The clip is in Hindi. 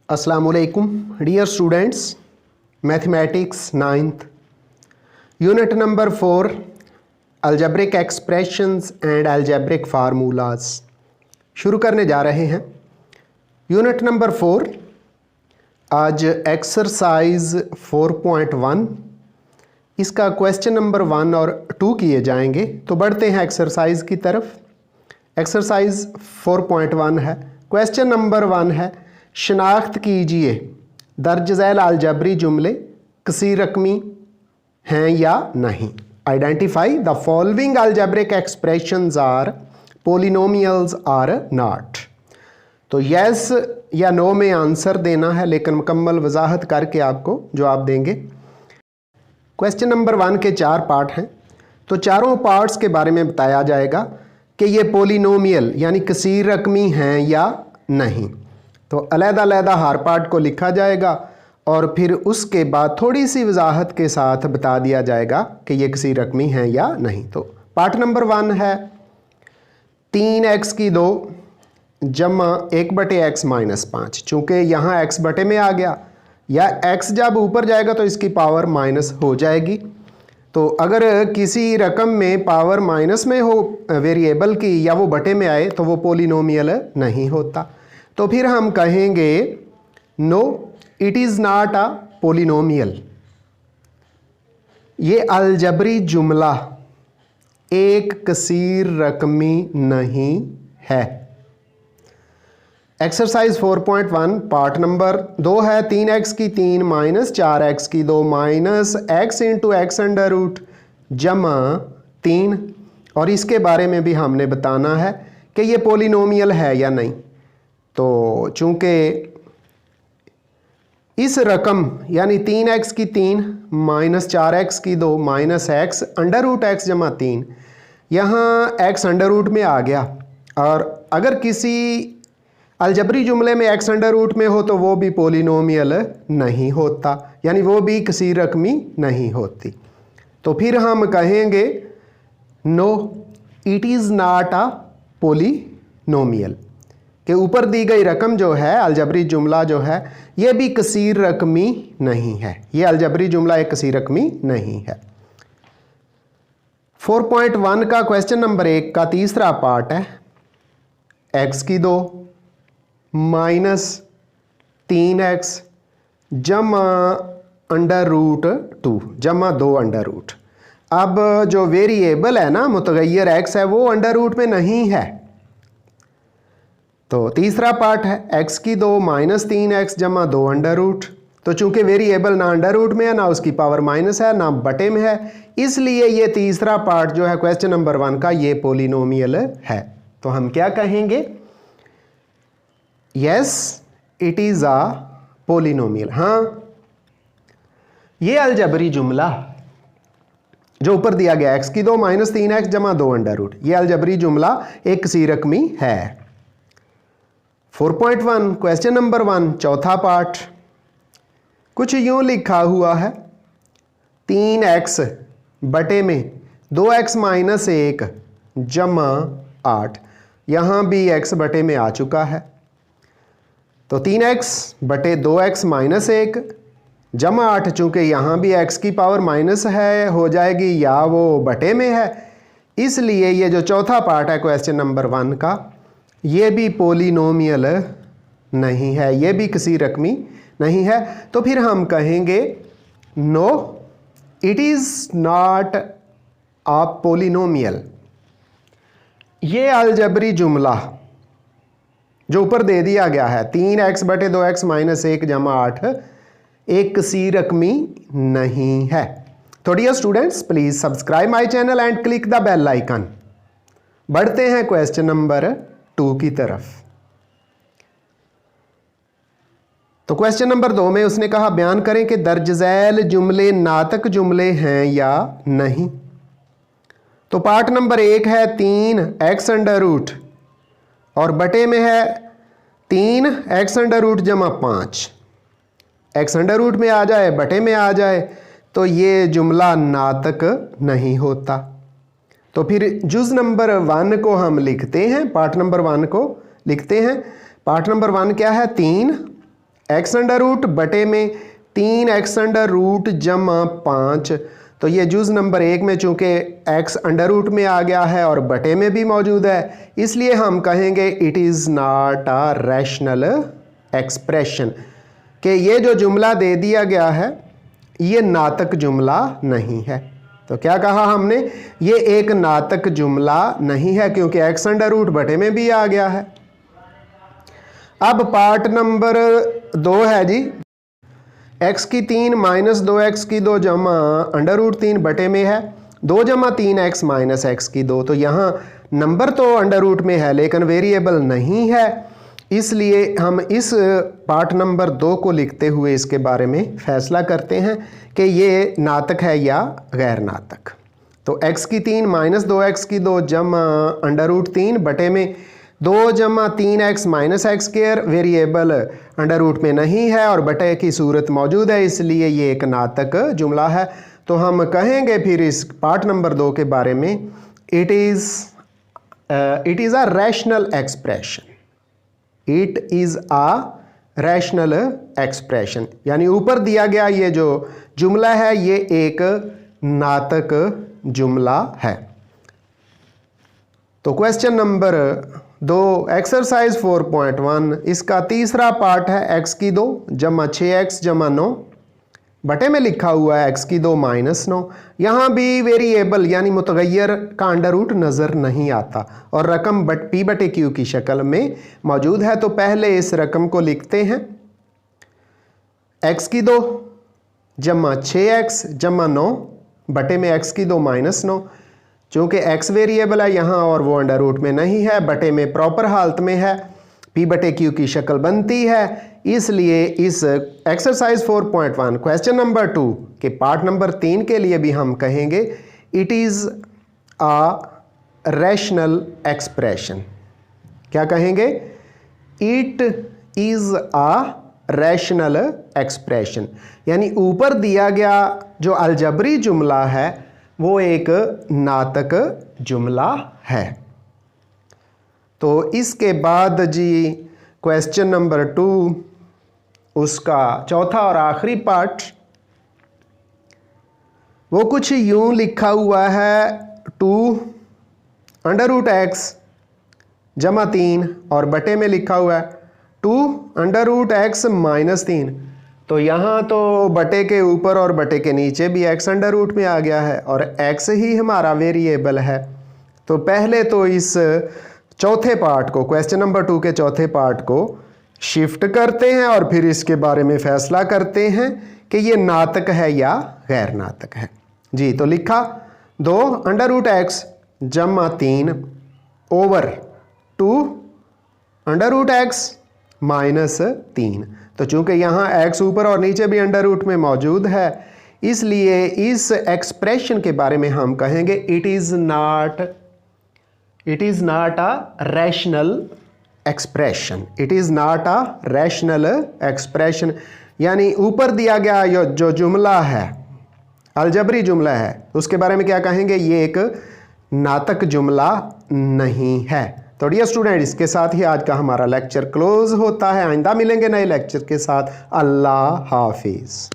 अस्सलामुअलैकुम dear students, mathematics 9th unit number 4 algebraic expressions and algebraic formulas शुरू करने जा रहे हैं। यूनिट नंबर 4 आज एक्सरसाइज 4.1 इसका क्वेश्चन नंबर 1 और 2 किए जाएंगे। तो बढ़ते हैं एक्सरसाइज की तरफ। एक्सरसाइज 4.1 है। क्वेश्चन नंबर 1 है, शनाख्त कीजिए दर्ज झैल अलजबरी जुमले कसीर रकमी हैं या नहीं। Identify the following algebraic expressions are polynomials or not. तो यस या नो में आंसर देना है, लेकिन मुकम्मल वजाहत करके आपको जवाब देंगे। क्वेश्चन नंबर 1 के 4 पार्ट हैं, तो चारों पार्ट्स के बारे में बताया जाएगा कि ये पोलिनोमियल यानी कसीर रकमी हैं या नहीं। तो अलग-अलग हर पार्ट को लिखा जाएगा और फिर उसके बाद थोड़ी सी वजाहत के साथ बता दिया जाएगा कि ये कसीर रकमी हैं या नहीं। तो पार्ट नंबर 1 है 3x की 2 जमा 1/x - 5। चूँकि यहाँ x बटे में आ गया, या x जब ऊपर जाएगा तो इसकी पावर माइनस हो जाएगी। तो अगर किसी रकम में पावर माइनस में हो वेरिएबल की, या वो बटे में आए, तो वो पोलिनोमियल नहीं होता। तो फिर हम कहेंगे no it is not a polynomial. ये अलजबरी जुमला एक कसीर रकमी नहीं है। एक्सरसाइज 4.1 पार्ट नंबर 2 है 3x की 3 माइनस 4x की 2 minus x into x under root जमा 3। और इसके बारे में भी हमने बताना है कि ये पोलिनोमियल है या नहीं। तो चूँकि इस रकम यानी 3x की 3 माइनस 4x की 2 minus x under root x जमा 3, यहाँ x अंडर रूट में आ गया। और अगर किसी अलजबरी जुमले में x अंडर रूट में हो तो वो भी पोलिनोमियल नहीं होता, यानी वो भी कसीर रकमी नहीं होती। तो फिर हम कहेंगे no it is not a polynomial, कि ऊपर दी गई रकम जो है अलजबरी जुमला जो है ये भी कसीर रकमी नहीं है। ये अलजबरी जुमला एक कसीर रकमी नहीं है। 4.1 का क्वेश्चन नंबर 1 का तीसरा पार्ट है x की 2 माइनस 3x जमा अंडर रूट 2 जमा 2 अंडर रूट। अब जो वेरिएबल है ना मुतगय्यर x है वो अंडर रूट में नहीं है। तो तीसरा पार्ट है x की 2 माइनस 3x जमा 2 अंडर रूट। तो चूंकि वेरिएबल ना अंडर रूट में है, ना उसकी पावर माइनस है, ना बटे में है, इसलिए ये तीसरा पार्ट जो है क्वेश्चन नंबर 1 का ये पोलिनोमियल है। तो हम क्या कहेंगे, yes it is a polynomial. हाँ, ये अलजबरी जुमला जो ऊपर दिया गया x की 2 माइनस 3x जमा 2 अंडर रूट, ये अलजबरी जुमला एक कसीर रकमी है। 4.1 क्वेश्चन नंबर 1 चौथा पार्ट कुछ यूं लिखा हुआ है 3x बटे में 2x माइनस 1 जमा 8। यहाँ भी x बटे में आ चुका है। तो 3x बटे 2x माइनस 1 जमा 8, चूँकि यहाँ भी x की पावर माइनस है हो जाएगी, या वो बटे में है, इसलिए ये जो चौथा पार्ट है क्वेश्चन नंबर 1 का ये भी पोलिनोमियल नहीं है, ये भी कसीर रकमी नहीं है। तो फिर हम कहेंगे no it is not a polynomial. ये अलजबरी जुमला जो ऊपर दे दिया गया है 3x बटे 2x माइनस 1 जमा 8 एक कसीर रकमी नहीं है। तो dear students, please subscribe my channel and click the bell icon. बढ़ते हैं क्वेश्चन नंबर 2 की तरफ। तो क्वेश्चन नंबर 2 में उसने कहा बयान करें कि दर्ज झैल जुमले नातक जुमले हैं या नहीं। तो पार्ट नंबर 1 है 3x अंडर रूट और बटे में है 3x अंडर रूट जमा 5। x अंडर रूट में आ जाए, बटे में आ जाए, तो ये जुमला नातक नहीं होता। तो फिर जुज़ नंबर 1 को हम लिखते हैं, पार्ट नंबर 1 को लिखते हैं। पार्ट नंबर 1 क्या है? 3 एक्स अंडर रूट बटे में 3 एक्स अंडर रूट जमा 5। तो ये जुज़ नंबर 1 में चूँकि एक्स अंडर रूट में आ गया है और बटे में भी मौजूद है, इसलिए हम कहेंगे it is not a rational expression, कि ये जो जुमला दे दिया गया है ये नातक जुमला नहीं है। तो क्या कहा हमने? ये एक नातक जुमला नहीं है क्योंकि एक्स अंडर रूट बटे में भी आ गया है। अब पार्ट नंबर 2 है जी, एक्स की 3 माइनस 2x की 2 जमा अंडर रूट 3 बटे में है 2 जमा 3x माइनस एक्स की 2। तो यहाँ नंबर तो अंडर रूट में है लेकिन वेरिएबल नहीं है, इसलिए हम इस पार्ट नंबर 2 को लिखते हुए इसके बारे में फैसला करते हैं कि ये नातक है या गैर नातक। तो x की 3 माइनस 2x की 2 जमा अंडर रूट 3 बटे में 2 जमा 3x minus x square, variable under root में नहीं है और बटे की सूरत मौजूद है, इसलिए ये एक नातक जुमला है। तो हम कहेंगे फिर इस पार्ट नंबर 2 के बारे में it is a rational expression. It is a rational expression, यानी ऊपर दिया गया ये जो जुमला है ये एक नातक जुमला है। तो क्वेश्चन नंबर 2 एक्सरसाइज 4.1, इसका तीसरा पार्ट है x की 2 जमा 6x जमा 9 बटे में लिखा हुआ है x की 2 माइनस 9। यहाँ भी वेरिएबल यानी मुतगैर का अंडर रूट नज़र नहीं आता और रकम p बटे q की शक्ल में मौजूद है। तो पहले इस रकम को लिखते हैं, x की 2 जमा 6x जमा 9 बटे में x की 2 माइनस 9। चूँकि x वेरिएबल है यहाँ और वो अंडर रूट में नहीं है, बटे में प्रॉपर हालत में है, p बटे q की शक्ल बनती है, इसलिए इस एक्सरसाइज 4.1 क्वेश्चन नंबर 2 के पार्ट नंबर 3 के लिए भी हम कहेंगे it is a rational expression. क्या कहेंगे? It is a rational expression, यानी ऊपर दिया गया जो अलजबरी जुमला है वो एक नातक जुमला है। तो इसके बाद जी क्वेश्चन नंबर 2 उसका चौथा और आखिरी पार्ट, वो कुछ यूं लिखा हुआ है 2 अंडर रूट एक्स जमा 3 और बटे में लिखा हुआ है 2 अंडर रूट एक्स माइनस 3। तो यहाँ तो बटे के ऊपर और बटे के नीचे भी x अंडर रूट में आ गया है और x ही हमारा वेरिएबल है। तो पहले तो इस चौथे पार्ट को, क्वेश्चन नंबर 2 के चौथे पार्ट को शिफ्ट करते हैं और फिर इसके बारे में फैसला करते हैं कि ये नातक है या गैर नातक है जी। तो लिखा 2 अंडर रूट एक्स जमा 3 over 2 under root x minus 3। तो चूंकि यहाँ x ऊपर और नीचे भी अंडर रूट में मौजूद है, इसलिए इस एक्सप्रेशन के बारे में हम कहेंगे it is not a rational expression. It is not a rational expression, यानी ऊपर दिया गया जो जुमला है, अलजबरी जुमला है, उसके बारे में क्या कहेंगे? ये एक नातक जुमला नहीं है। तो डियर स्टूडेंट, इसके साथ ही आज का हमारा लेक्चर क्लोज होता है। आइंदा मिलेंगे नए लेक्चर के साथ। अल्लाह हाफिज़।